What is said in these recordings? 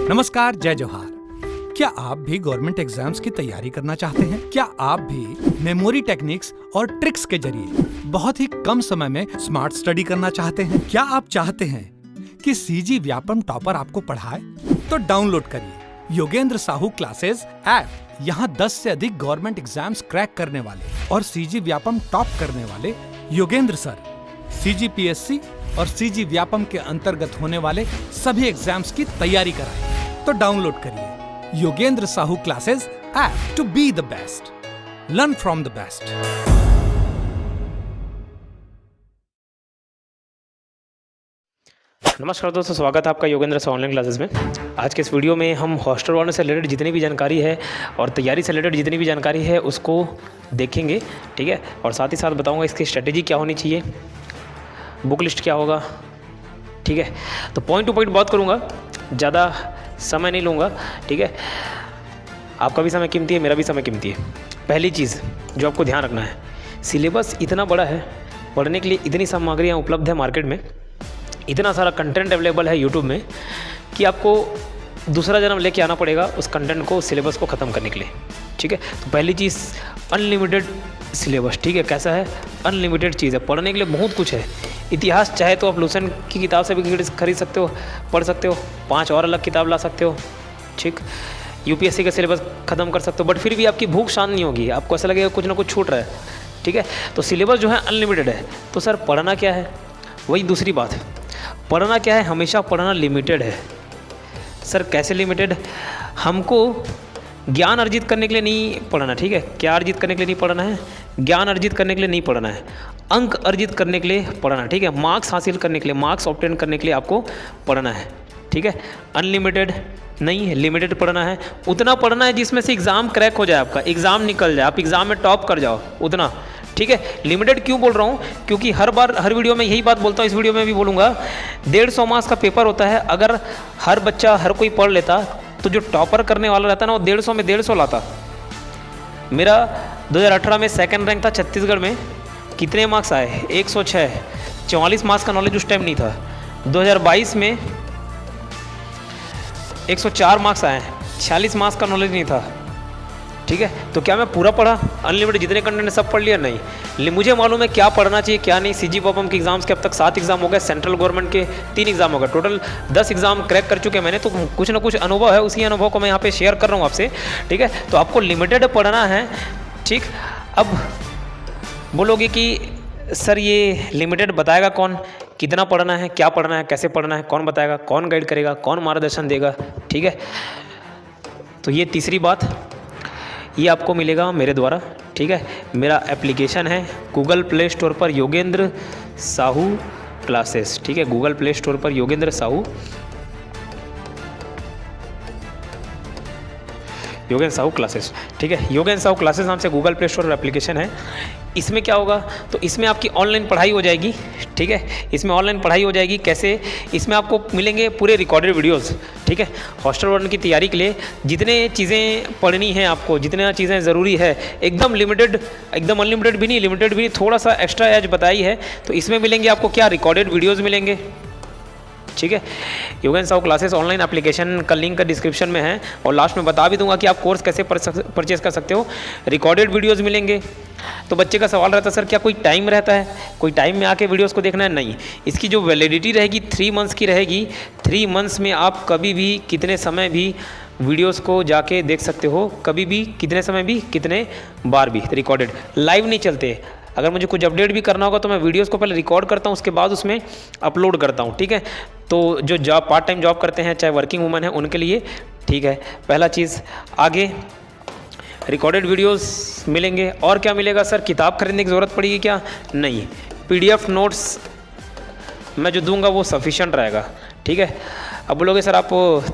नमस्कार, जय जोहार। क्या आप भी गवर्नमेंट एग्जाम्स की तैयारी करना चाहते हैं? क्या आप भी मेमोरी टेक्निक्स और ट्रिक्स के जरिए बहुत ही कम समय में स्मार्ट स्टडी करना चाहते हैं? क्या आप चाहते हैं कि सीजी व्यापम टॉपर आपको पढ़ाए? तो डाउनलोड करिए योगेंद्र साहू क्लासेस ऐप। यहाँ 10 से अधिक गवर्नमेंट एग्जाम्स क्रैक करने वाले और सीजी व्यापम टॉप करने वाले योगेंद्र सर CGPSC और सीजी व्यापम के अंतर्गत होने वाले सभी एग्जाम्स की तैयारी कराए। तो डाउनलोड करिए Yogendra Sahu classes app to be the best, learn from the best. नमस्कार दोस्तों, स्वागत है आपका योगेंद्र साहू ऑनलाइन क्लासेस में। आज के इस वीडियो में हम हॉस्टल वालों से रिलेटेड जितनी भी जानकारी है और तैयारी से रिलेटेड जितनी भी जानकारी है उसको देखेंगे, ठीक है। और साथ ही साथ बताऊंगा इसकी स्ट्रेटेजी क्या होनी चाहिए, बुक लिस्ट क्या होगा, ठीक है। तो पॉइंट टू पॉइंट बात करूंगा, ज़्यादा समय नहीं लूँगा, ठीक है। आपका भी समय कीमती है, मेरा भी समय कीमती है। पहली चीज़ जो आपको ध्यान रखना है, सिलेबस इतना बड़ा है, पढ़ने के लिए इतनी सामग्रियाँ उपलब्ध है मार्केट में, इतना सारा कंटेंट अवेलेबल है यूट्यूब में कि आपको दूसरा जन्म लेके आना पड़ेगा उस कंटेंट को, सिलेबस को ख़त्म करने के लिए, ठीक है। तो पहली चीज़ अनलिमिटेड सिलेबस, ठीक है। कैसा है? अनलिमिटेड चीज़ है, पढ़ने के लिए बहुत कुछ है। इतिहास चाहे तो आप लूसेंट की किताब से भी खरीद सकते हो, पढ़ सकते हो, 5 और अलग किताब ला सकते हो, ठीक। UPSC का सिलेबस ख़त्म कर सकते हो, बट फिर भी आपकी भूख शांत नहीं होगी, आपको ऐसा लगेगा कुछ ना कुछ छूट रहा है, ठीक है। तो सिलेबस जो है अनलिमिटेड है। तो सर पढ़ना क्या है? वही दूसरी बात है, पढ़ना क्या है? हमेशा पढ़ना लिमिटेड है। सर कैसे लिमिटेड? हमको ज्ञान अर्जित करने के लिए नहीं पढ़ना, ठीक है। क्या अर्जित करने के लिए नहीं पढ़ना है? ज्ञान अर्जित करने के लिए नहीं पढ़ना है, अंक अर्जित करने के लिए पढ़ना, ठीक है। मार्क्स हासिल करने के लिए, मार्क्स ऑब्टेन करने के लिए आपको पढ़ना है, ठीक है। अनलिमिटेड नहीं है, लिमिटेड पढ़ना है। उतना पढ़ना है जिसमें से एग्ज़ाम क्रैक हो जाए, आपका एग्ज़ाम निकल जाए, आप एग्ज़ाम में टॉप कर जाओ, उतना, ठीक है। लिमिटेड क्यों बोल रहा हूँ? क्योंकि हर बार हर वीडियो में यही बात बोलता हूँ, इस वीडियो में भी बोलूँगा। 150 मार्क्स का पेपर होता है, अगर हर बच्चा हर कोई पढ़ लेता तो जो टॉपर करने वाला रहता ना वो 150 में 150 लाता। मेरा 2018 में सेकंड रैंक था छत्तीसगढ़ में, कितने मार्क्स आए? 106। 44 मार्क्स का नॉलेज उस टाइम नहीं था। 2022 में 104 मार्क्स आए, 46 मार्क्स का नॉलेज नहीं था, ठीक है। तो क्या मैं पूरा पढ़ा? अनलिमिटेड जितने कंटेंट सब पढ़ लिया? नहीं, मुझे मालूम है क्या पढ़ना चाहिए क्या नहीं। CG व्यापम के एग्जाम्स के अब तक 7 एग्जाम हो गए, सेंट्रल गवर्नमेंट के 3 एग्जाम हो गए, टोटल 10 एग्जाम क्रैक कर चुके हैं मैंने। तो कुछ ना कुछ अनुभव है, उसी अनुभव को मैं यहाँ पे शेयर कर रहा हूँ आपसे, ठीक है। तो आपको लिमिटेड पढ़ना है, ठीक। अब बोलोगे कि सर ये लिमिटेड बताएगा कौन? कितना पढ़ना है, क्या पढ़ना है, कैसे पढ़ना है, कौन बताएगा, कौन गाइड करेगा, कौन मार्गदर्शन देगा, ठीक है। तो ये तीसरी बात, ये आपको मिलेगा मेरे द्वारा, ठीक है। मेरा एप्लीकेशन है गूगल प्ले स्टोर पर योगेंद्र साहू क्लासेस, ठीक है। गूगल प्ले स्टोर पर योगेंद्र साहू क्लासेस, ठीक है। योगेंद्र साहू क्लासेस नाम से गूगल प्ले स्टोर पर एप्लीकेशन है। इसमें क्या होगा? तो इसमें आपकी ऑनलाइन पढ़ाई हो जाएगी, ठीक है। इसमें ऑनलाइन पढ़ाई हो जाएगी कैसे? इसमें आपको मिलेंगे पूरे रिकॉर्डेड वीडियोस, ठीक है। हॉस्टल वार्डन की तैयारी के लिए जितने चीज़ें पढ़नी हैं आपको, जितना चीज़ें ज़रूरी है, एकदम लिमिटेड, एकदम अनलिमिटेड भी नहीं, लिमिटेड भी नहीं, थोड़ा सा एक्स्ट्रा एज बताई है। तो इसमें मिलेंगे आपको क्या? रिकॉर्डेड वीडियोज़ मिलेंगे, ठीक है। Yogendra Sahu classes online application का लिंक डिस्क्रिप्शन में है, और लास्ट में बता भी दूंगा कि आप कोर्स कैसे परचेस कर सकते हो। रिकॉर्डेड वीडियोस मिलेंगे। तो बच्चे का सवाल रहता है सर क्या कोई टाइम रहता है, कोई टाइम में आके वीडियोस को देखना है? नहीं, इसकी जो वैलिडिटी रहेगी 3 मंथ्स की रहेगी। 3 मंथ्स में आप कभी भी कितने समय भी वीडियोस को जाके देख सकते हो, कभी भी, कितने समय भी, कितने बार भी। रिकॉर्डेड, लाइव नहीं चलते। अगर मुझे कुछ अपडेट भी करना होगा तो मैं वीडियोस को पहले रिकॉर्ड करता हूँ, उसके बाद उसमें अपलोड करता हूँ, ठीक है। तो जो जॉब, पार्ट टाइम जॉब करते हैं, चाहे वर्किंग वूमन है, उनके लिए, ठीक है। पहला चीज़, आगे रिकॉर्डेड वीडियोस मिलेंगे। और क्या मिलेगा सर? किताब खरीदने की ज़रूरत पड़ेगी क्या? नहीं, PDF नोट्स मैं जो दूंगा वो सफिशिएंट रहेगा, ठीक है। अब बोलोगे सर आप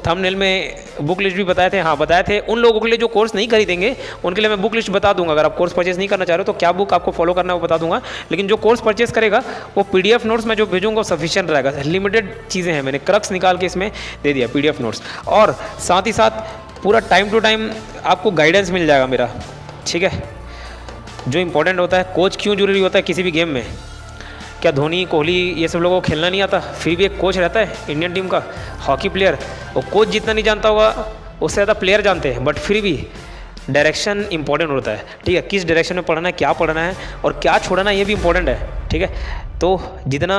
थंबनेल में बुक लिस्ट भी बताए थे। हाँ बताए थे। उन लोगों के लिए जो कोर्स नहीं खरीदेंगे उनके लिए मैं बुक लिस्ट बता दूंगा। अगर आप कोर्स परचेस नहीं करना चाह रहे हो तो क्या बुक आपको फॉलो करना है वो बता दूंगा, लेकिन जो कोर्स परचेस करेगा वो PDF नोट्स मैं जो भेजूंगा वो सफिशिएंट रहेगा। लिमिटेड चीज़ें हैं, मैंने क्रक्स निकाल के इसमें दे दिया PDF नोट्स। और साथ ही साथ पूरा टाइम टू टाइम आपको गाइडेंस मिल जाएगा मेरा, ठीक है। जो इंपॉर्टेंट होता है, कोच क्यों जरूरी होता है किसी भी गेम में, क्या धोनी कोहली ये सब लोगों को खेलना नहीं आता? फिर भी एक कोच रहता है इंडियन टीम का, हॉकी प्लेयर, वो कोच जितना नहीं जानता होगा उससे ज़्यादा प्लेयर जानते हैं, बट फिर भी डायरेक्शन इंपॉर्टेंट होता है। ठीक है, किस डायरेक्शन में पढ़ना है, क्या पढ़ना है और क्या छोड़ना है, ये भी इंपॉर्टेंट है। ठीक है, तो जितना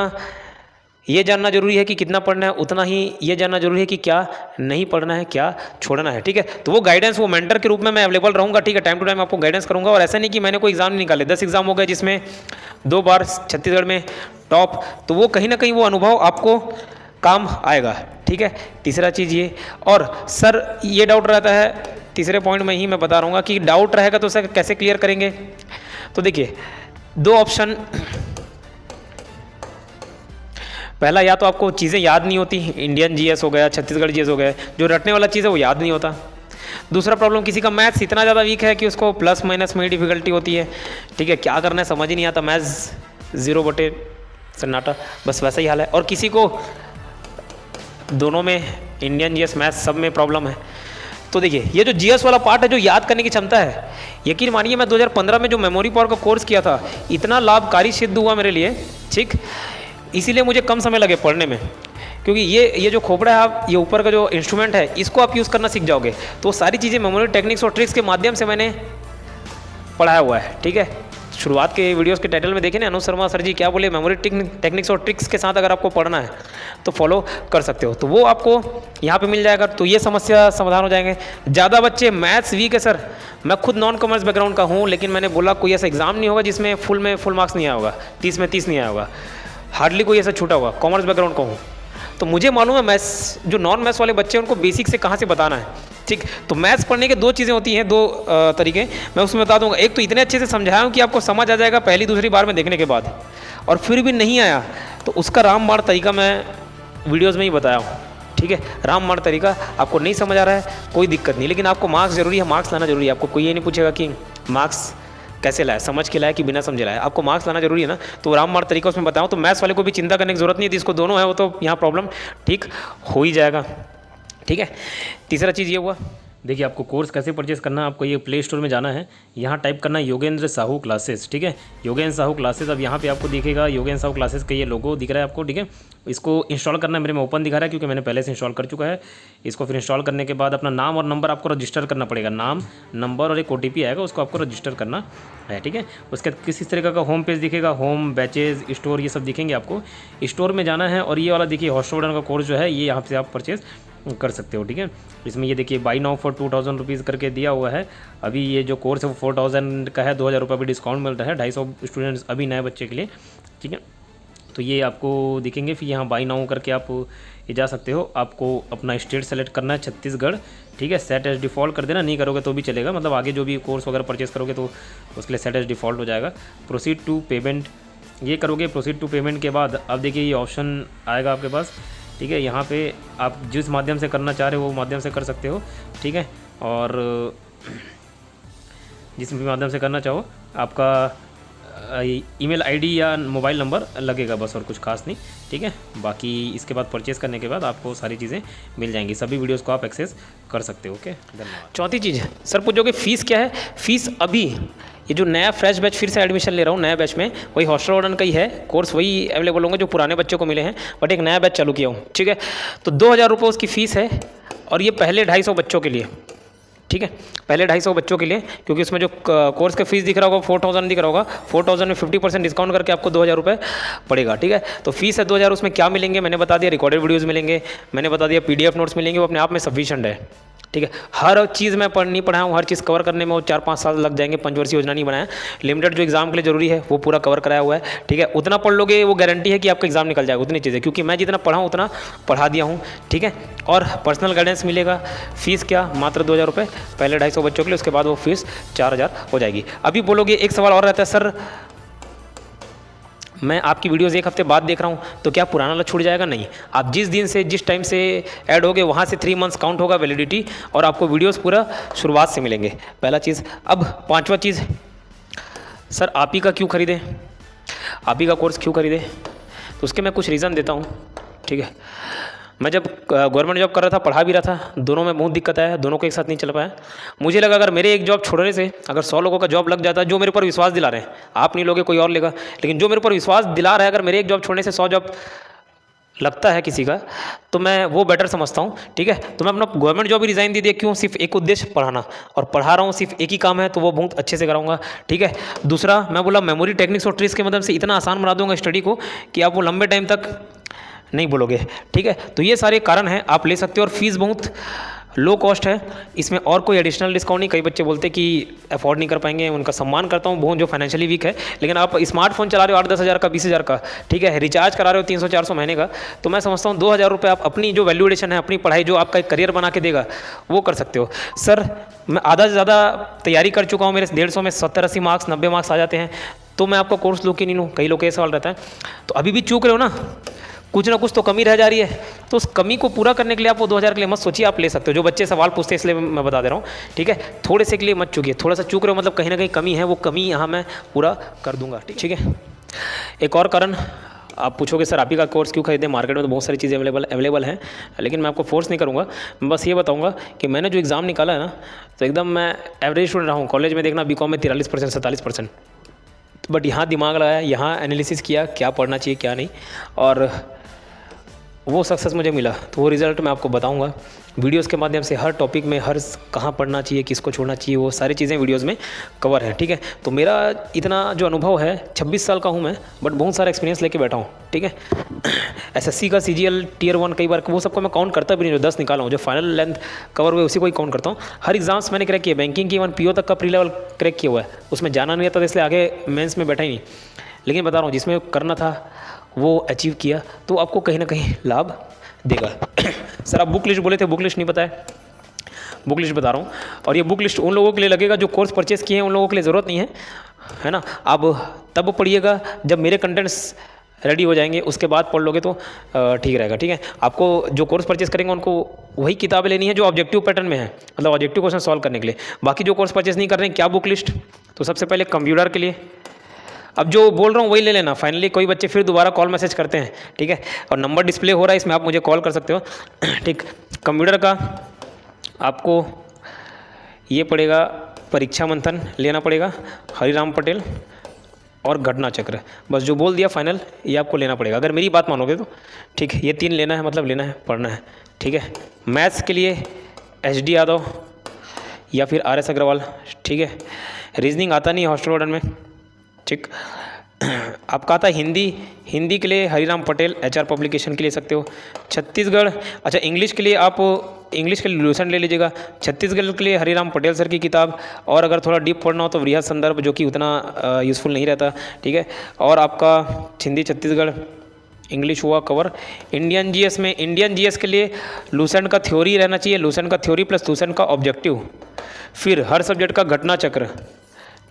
ये जानना जरूरी है कि कितना पढ़ना है, उतना ही ये जानना जरूरी है कि क्या नहीं पढ़ना है, क्या छोड़ना है। ठीक है, तो वो गाइडेंस, वो मेंटर के रूप में मैं अवेलेबल रहूँगा। ठीक है, टाइम टू टाइम आपको गाइडेंस करूँगा। और ऐसा नहीं कि मैंने कोई एग्जाम नहीं निकाले, 10 एग्जाम हो गए जिसमें 2 बार छत्तीसगढ़ में टॉप, तो वो कहीं ना कहीं वो अनुभव आपको काम आएगा। ठीक है, तीसरा चीज़ ये, और सर ये डाउट रहता है, तीसरे पॉइंट में ही मैं बता रहा हूँ कि डाउट रहेगा तो सर कैसे क्लियर करेंगे। तो देखिए 2 ऑप्शन, पहला या तो आपको चीज़ें याद नहीं होती, इंडियन जीएस हो गया, छत्तीसगढ़ जीएस हो गया, जो रटने वाला चीज़ है वो याद नहीं होता। दूसरा प्रॉब्लम, किसी का मैथ्स इतना ज़्यादा वीक है कि उसको प्लस माइनस में ही डिफिकल्टी होती है। ठीक है, क्या करना है समझ ही नहीं आता, मैथ्स 0 बटे सन्नाटा, बस वैसा ही हाल है। और किसी को दोनों में, इंडियन जीएस मैथ्स सब में प्रॉब्लम है। तो देखिए ये जो जीएस वाला पार्ट है, जो याद करने की क्षमता है, यकीन मानिए मैं 2015 में जो मेमोरी पावर का कोर्स किया था, इतना लाभकारी सिद्ध हुआ मेरे लिए। ठीक, इसीलिए मुझे कम समय लगे पढ़ने में, क्योंकि ये जो खोपड़ा है, आप ये ऊपर का जो इंस्ट्रूमेंट है, इसको आप यूज़ करना सीख जाओगे। तो सारी चीज़ें मेमोरी टेक्निक्स और ट्रिक्स के माध्यम से मैंने पढ़ाया हुआ है। ठीक है, शुरुआत के वीडियोस के टाइटल में देखें ना, अनुज शर्मा सर जी क्या बोले, मेमोरी टेक्निक्स और ट्रिक्स के साथ अगर आपको पढ़ना है तो फॉलो कर सकते हो, तो वो आपको यहाँ पे मिल जाएगा। तो ये समस्या समाधान हो जाएंगे। ज़्यादा बच्चे मैथ्स वीक है सर, मैं खुद नॉन कॉमर्स बैकग्राउंड का हूँ, लेकिन मैंने बोला कोई ऐसा एग्जाम नहीं होगा जिसमें फुल मार्क्स नहीं आया होगा, 30 में 30 नहीं आया होगा, हार्डली कोई ऐसा छूटा होगा। कॉमर्स बैकग्राउंड का हूँ तो मुझे मालूम है मैथ्स, जो नॉन मैथ्स वाले बच्चे हैं उनको बेसिक से कहाँ से बताना है। ठीक, तो मैथ्स पढ़ने के 2 चीज़ें होती हैं, 2 तरीके मैं उसमें बता दूंगा। एक तो इतने अच्छे से समझाया हूँ कि आपको समझ आ जाएगा पहली दूसरी बार में देखने के बाद, और फिर भी नहीं आया तो उसका रामबाण तरीका मैं वीडियोज़ में ही बताया हूँ। ठीक है, रामबाण तरीका, आपको नहीं समझ आ रहा है कोई दिक्कत नहीं, लेकिन आपको मार्क्स जरूरी है, मार्क्स लाना जरूरी है। आपको कोई ये नहीं पूछेगा कि मार्क्स कैसे लाए, समझ के लाए कि बिना समझे लाए, आपको मार्क्स लाना जरूरी है ना। तो रामबाण तरीका उसमें बताऊँ, तो मैथ्स वाले को भी चिंता करने की जरूरत नहीं है, जिसको दोनों है वो तो यहाँ प्रॉब्लम ठीक हो ही जाएगा। ठीक है, तीसरा चीज़ ये हुआ, देखिए आपको कोर्स कैसे परचेस करना है, आपको ये प्ले स्टोर में जाना है, यहाँ टाइप करना है योगेंद्र साहू क्लासेस। ठीक है, योगेंद्र साहू क्लासेस, अब यहाँ पे आपको दिखेगा योगेंद्र साहू क्लासेस का ये लोगो दिख रहा है आपको। ठीक है, इसको इंस्टॉल करना है, मेरे में ओपन दिखा रहा है क्योंकि मैंने पहले से इंस्टॉल कर चुका है। इसको फिर इंस्टॉल करने के बाद अपना नाम और नंबर आपको रजिस्टर करना पड़ेगा, नाम नंबर और एक OTP आएगा, उसको आपको रजिस्टर करना है। ठीक है, उसके बाद किसी तरीके का होम पेज दिखेगा, होम, बैचेज, स्टोर, ये सब दिखेंगे। आपको स्टोर में जाना है और ये वाला देखिए हॉस्टल का कोर्स जो है, ये यहाँ से आप परचेज कर सकते हो। ठीक है, इसमें ये देखिए बाई नाउ फॉर 2000 रुपीज़ करके दिया हुआ है। अभी ये जो कोर्स है वो 4000 का है, 2000 रुपये भी डिस्काउंट मिल रहा है 250 स्टूडेंट्स अभी नए बच्चे के लिए। ठीक है, तो ये आपको दिखेंगे, फिर यहाँ बाई नाउ करके आप ये जा सकते हो। आपको अपना स्टेट सेलेक्ट करना है, छत्तीसगढ़। ठीक है, सेट एज डिफ़ॉल्ट कर देना, नहीं करोगे तो भी चलेगा, मतलब आगे जो भी कोर्स वगैरह परचेस करोगे तो उसके लिए सेट एज डिफ़ॉल्ट हो जाएगा। प्रोसीड टू पेमेंट ये करोगे, प्रोसीड टू पेमेंट के बाद अब देखिए ये ऑप्शन आएगा आपके पास। ठीक है, यहाँ पे आप जिस माध्यम से करना चाह रहे हो वो माध्यम से कर सकते हो। ठीक है, और जिस भी माध्यम से करना चाहो, आपका ईमेल आईडी या मोबाइल नंबर लगेगा बस, और कुछ खास नहीं। ठीक है, बाकी इसके बाद परचेस करने के बाद आपको सारी चीज़ें मिल जाएंगी, सभी वीडियोस को आप एक्सेस कर सकते हो। ओके, धन्यवाद। चौथी चीज़ सर पूछोगे फ़ीस क्या है? फ़ीस अभी ये जो नया फ्रेश बैच फिर से एडमिशन ले रहा हूँ, नया बैच में वही हॉस्टल वार्डन का ही है, कोर्स वही अवेलेबल होंगे जो पुराने बच्चों को मिले हैं, बट एक नया बैच चालू किया हूँ। ठीक है, तो 2000 रुपये उसकी फ़ीस है, और ये पहले 250 बच्चों के लिए। ठीक है, पहले 250 बच्चों के लिए, क्योंकि उसमें जो कोर्स का फीस दिख रहा होगा 4000 दिख रहा होगा, 4000 में 50% डिस्काउंट करके आपको 2000 रुपये पड़ेगा। ठीक है, तो फीस है 2000, उसमें क्या मिलेंगे मैंने बता दिया, रिकॉर्डेड वीडियोज़ मिलेंगे, मैंने बता दिया PDF नोट्स मिलेंगे, वो अपने आप में सफिशिएंट है। ठीक है, हर चीज़ मैं नहीं पढ़ाया हूँ, हर चीज़ कवर करने में वो 4-5 साल लग जाएंगे, पंचवर्षीय योजना नहीं बनाया। लिमिटेड जो एग्जाम के लिए जरूरी है वो पूरा कवर कराया हुआ है। ठीक है, उतना पढ़ लोगे वो गारंटी है कि आपका एग्जाम निकल जाएगा, उतनी चीज़ें, क्योंकि मैं जितना पढ़ा हूँ उतना पढ़ा दिया हूँ। ठीक है, और पर्सनल गाइडेंस मिलेगा। फीस क्या, मात्र 2000 रुपये, पहले 250 बच्चों के लिए, उसके बाद वो फीस 4000 हो जाएगी। अभी बोलोगे एक सवाल और रहता है, सर मैं आपकी वीडियोज़ 1 हफ्ते बाद देख रहा हूँ तो क्या पुराना वाला छूट जाएगा? नहीं, आप जिस दिन से जिस टाइम से ऐड होगे वहाँ से 3 मंथ्स काउंट होगा वैलिडिटी, और आपको वीडियोज़ पूरा शुरुआत से मिलेंगे। पहला चीज़। अब 5वां चीज़, सर आप ही का क्यों खरीदें, आप ही का कोर्स क्यों खरीदें? तो उसके मैं कुछ रीज़न देता हूँ। ठीक है, मैं जब गवर्नमेंट जॉब कर रहा था, पढ़ा भी रहा था, दोनों में बहुत दिक्कत आया, दोनों को एक साथ नहीं चल पाया। मुझे लगा अगर मेरे एक जॉब छोड़ने से अगर 100 लोगों का जॉब लग जाता है, जो मेरे ऊपर विश्वास दिला रहे हैं, आप नहीं लोगे कोई और लेगा, लेकिन जो मेरे ऊपर विश्वास दिला रहा है, अगर मेरे एक जॉब छोड़ने से 100 जॉब लगता है किसी का, तो मैं वो बेटर समझता हूँ। ठीक है, तो मैं अपना गवर्नमेंट जॉब भी रिज़ाइन दे दिया। क्यों? सिर्फ एक उद्देश्य, पढ़ाना, और पढ़ा रहा हूँ, सिर्फ एक ही काम है, तो वो बहुत अच्छे से कराऊंगा। ठीक है, दूसरा मैं बोला मेमोरी टेक्निक्स और ट्रिक्स की मदद से इतना आसान बना दूंगा स्टडी को कि आप वो लंबे टाइम तक नहीं बोलोगे। ठीक है, तो ये सारे कारण हैं, आप ले सकते हो। और फीस बहुत लो कॉस्ट है, इसमें और कोई एडिशनल डिस्काउंट नहीं। कई बच्चे बोलते हैं कि अफोर्ड नहीं कर पाएंगे, उनका सम्मान करता हूँ, बहुत जो फाइनेंशियली वीक है। लेकिन आप स्मार्टफोन चला रहे हो 8-10 हज़ार का, 20 हज़ार का, ठीक है, रिचार्ज करा रहे हो 300-400 महीने का, तो मैं समझता हूँ 2,000 रुपये आप अपनी जो वैल्यूएशन है, अपनी पढ़ाई जो आपका एक करियर बना के देगा, वो कर सकते हो। सर मैं आधा से ज़्यादा तैयारी कर चुका हूँ, मेरे 150 में 70-80 मार्क्स 90 मार्क्स आ जाते हैं, तो मैं आपका कोर्स लूँ कि नहीं लूँ? कई लोग का ये सवाल रहता है। तो अभी भी चूक रहे हो ना, कुछ ना कुछ तो कमी रह जा रही है, तो उस कमी को पूरा करने के लिए आप वो 2,000 के लिए मत सोचिए, आप ले सकते हो। जो बच्चे सवाल पूछते हैं इसलिए मैं बता दे रहा हूँ। ठीक है, थोड़े से के लिए मत चूकिए, थोड़ा सा चूक रहे हो मतलब कहीं ना कहीं कमी है, वो कमी यहाँ मैं पूरा कर दूंगा। ठीक है, एक और कारण आप पूछोगे सर आप ही का कोर्स क्यों खरीदें, मार्केट में तो बहुत सारी चीज़ें अवेलेबल हैं, लेकिन मैं आपको फोर्स नहीं करूँगा। मैं बस ये बताऊँगा कि मैंने जो एग्ज़ाम निकाला है ना, तो एकदम मैं एवरेज स्टूडेंट रहा हूँ। कॉलेज में देखना बीकॉम में 43% 47%, बट यहाँ दिमाग लगाया, यहाँ एनालिसिस किया क्या पढ़ना चाहिए क्या नहीं, और वो सक्सेस मुझे मिला। तो वो रिज़ल्ट मैं आपको बताऊंगा वीडियोस के माध्यम से। हर टॉपिक में हर कहाँ पढ़ना चाहिए, किसको छोड़ना चाहिए, वो सारी चीज़ें वीडियोस में कवर है। ठीक है, तो मेरा इतना जो अनुभव है, 26 साल का हूँ मैं, बट बहुत सारा एक्सपीरियंस लेके बैठा हूँ। ठीक है, एसएससी का CGL Tier 1 कई बार वो सबको मैं काउंट करता भी नहीं, जो 10 निकाला हूँ, जो फाइनल लेंथ कवर हुए उसी को ही काउंट करता हूँ। हर एग्जाम्स मैंने क्रैक किया, बैंकिंग की 1 PO तक का प्री लेवल क्रैक किया हुआ है, उसमें जाना नहीं आता था इसलिए आगे मेंस में बैठा ही नहीं। लेकिन बता रहा हूँ जिसमें करना था वो अचीव किया, तो आपको कहीं ना कहीं लाभ देगा। सर आप बुक लिस्ट बोले थे, बुक लिस्ट नहीं बताया, बुक लिस्ट बता रहा हूँ। और ये बुक लिस्ट उन लोगों के लिए लगेगा जो कोर्स परचेस किए हैं, उन लोगों के लिए ज़रूरत नहीं है ना। आप तब पढ़िएगा जब मेरे कंटेंट्स रेडी हो जाएंगे, उसके बाद पढ़ लोगे तो ठीक रहेगा। ठीक है, आपको जो कोर्स परचेस करेंगे उनको वही किताबें लेनी है जो ऑब्जेक्टिव पैटर्न में है, मतलब ऑब्जेक्टिव क्वेश्चन सॉल्व करने के लिए। बाकी जो कोर्स परचेस नहीं कर रहे हैं, क्या बुक लिस्ट? तो सबसे पहले कंप्यूटर के लिए, अब जो बोल रहा हूँ वही ले लेना। फाइनली कोई बच्चे फिर दोबारा कॉल मैसेज करते हैं, ठीक है, और नंबर डिस्प्ले हो रहा है, इसमें आप मुझे कॉल कर सकते हो। ठीक, कंप्यूटर का आपको ये पड़ेगा, परीक्षा मंथन लेना पड़ेगा, हरिराम पटेल और घटना चक्र, बस जो बोल दिया फाइनल, ये आपको लेना पड़ेगा अगर मेरी बात मानोगे तो। ठीक है, ये 3 लेना है, मतलब लेना है, पढ़ना है। ठीक है, मैथ्स के लिए HD यादव या फिर RS अग्रवाल। ठीक है, रीजनिंग आता नहीं हॉस्टल वार्डन में। ठीक, आपका आता है हिंदी के लिए हरिराम पटेल HR पब्लिकेशन के ले सकते हो। छत्तीसगढ़, अच्छा इंग्लिश के लिए आप इंग्लिश के लिए लूसेंट ले लीजिएगा। छत्तीसगढ़ के लिए हरिराम पटेल सर की किताब, और अगर थोड़ा डीप पढ़ना हो तो वृहद संदर्भ, जो कि उतना यूज़फुल नहीं रहता। ठीक है, और आपका हिंदी छत्तीसगढ़ इंग्लिश हुआ कवर। इंडियन GS में, इंडियन GS के लिए लूसेंट का थ्योरी रहना चाहिए, लूसेंट का थ्योरी प्लस लूसेंट का ऑब्जेक्टिव, फिर हर सब्जेक्ट का घटना चक्र।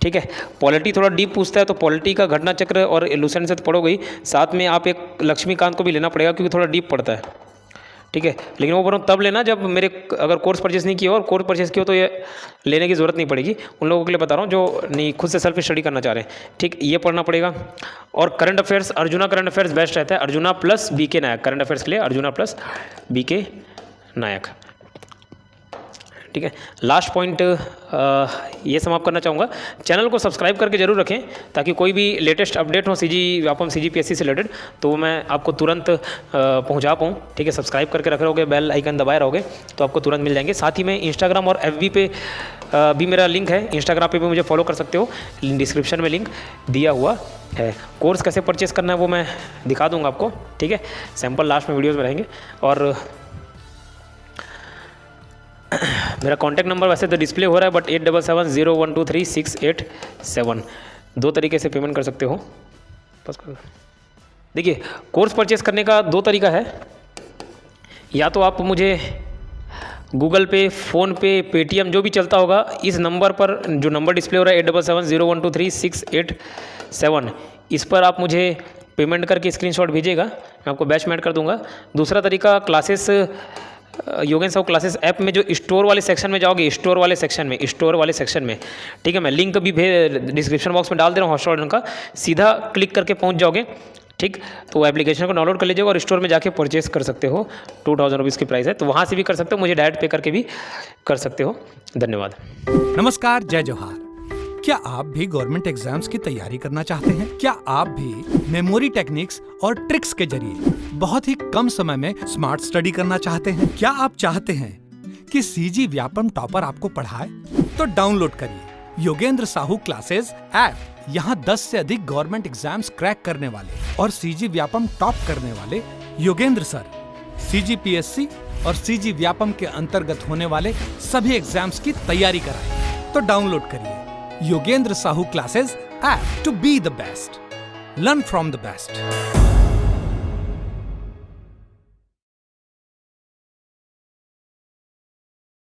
ठीक है, पॉलिटी थोड़ा डीप पूछता है तो पॉलिटी का घटना चक्र और लूसेंट से तो पढ़ोगे ही, साथ में आप एक लक्ष्मीकांत को भी लेना पड़ेगा क्योंकि थोड़ा डीप पड़ता है। ठीक है, लेकिन वो तब लेना जब मेरे अगर कोर्स परचेस नहीं किया हो, और कोर्स परचेस किया हो तो ये लेने की ज़रूरत नहीं पड़ेगी। उन लोगों के लिए बता रहा हूँ जो नहीं खुद से सेल्फ स्टडी करना चाह रहे हैं। ठीक, ये पढ़ना पड़ेगा। और current affairs, arjuna current affairs best रहता है, अर्जुना प्लस BK नायक, करंट अफेयर्स के लिए अर्जुना प्लस BK नायक। ठीक है, लास्ट पॉइंट ये समाप्त करना चाहूँगा, चैनल को सब्सक्राइब करके जरूर रखें ताकि कोई भी लेटेस्ट अपडेट हो व्यापम CGPSC से रिलेटेड तो मैं आपको तुरंत पहुँचा पाऊँ। ठीक है, सब्सक्राइब करके रख रहोगे, बेल आइकन दबाए रहोगे तो आपको तुरंत मिल जाएंगे। साथ ही में इंस्टाग्राम और FB पे भी मेरा लिंक है, इंस्टाग्राम पे भी मुझे फॉलो कर सकते हो, डिस्क्रिप्शन में लिंक दिया हुआ है। कोर्स कैसे परचेस करना है वो मैं दिखा दूँगा आपको। ठीक है, सैम्पल लास्ट में वीडियोज़ में रहेंगे। और मेरा कॉन्टैक्ट नंबर वैसे तो डिस्प्ले हो रहा है, बट 8770123687, 2 तरीके से पेमेंट कर सकते हो। बस देखिए, कोर्स परचेस करने का 2 तरीका है, या तो आप मुझे गूगल पे, फ़ोन पे, पेटीएम जो भी चलता होगा, इस नंबर पर जो नंबर डिस्प्ले हो रहा है 8770123687, इस पर आप मुझे पेमेंट करके स्क्रीनशॉट भेजिएगा, मैं आपको बैच में ऐड कर दूंगा। दूसरा तरीका, classes Yogendra Sahu classes app में जो स्टोर वाले सेक्शन में जाओगे, स्टोर वाले सेक्शन में, ठीक है, मैं लिंक भी डिस्क्रिप्शन बॉक्स में डाल दे रहा हूँ हॉस्टल का, सीधा क्लिक करके पहुँच जाओगे। ठीक। तो वो एप्लीकेशन को डाउनलोड कर लीजिएगा और स्टोर में जाके परचेस कर सकते हो। 2000 रुपीज़ की प्राइस है, तो वहाँ से भी कर सकते हो, मुझे डायरेक्ट पे करके भी कर सकते हो। धन्यवाद। नमस्कार, जय जोहार। क्या आप भी गवर्नमेंट एग्जाम्स की तैयारी करना चाहते हैं? क्या आप भी मेमोरी टेक्निक्स और ट्रिक्स के जरिए बहुत ही कम समय में स्मार्ट स्टडी करना चाहते हैं? क्या आप चाहते हैं कि सीजी व्यापम टॉपर आपको पढ़ाए? तो डाउनलोड करिए योगेंद्र साहू क्लासेस ऐप। यहाँ 10 से अधिक गवर्नमेंट एग्जाम्स क्रैक करने वाले और सीजी व्यापम टॉप करने वाले योगेंद्र सर CGPSC और सीजी व्यापम के अंतर्गत होने वाले सभी एग्जाम्स की तैयारी कराए। तो डाउनलोड करिए Yogendra Sahu classes app to be the best, learn from the best.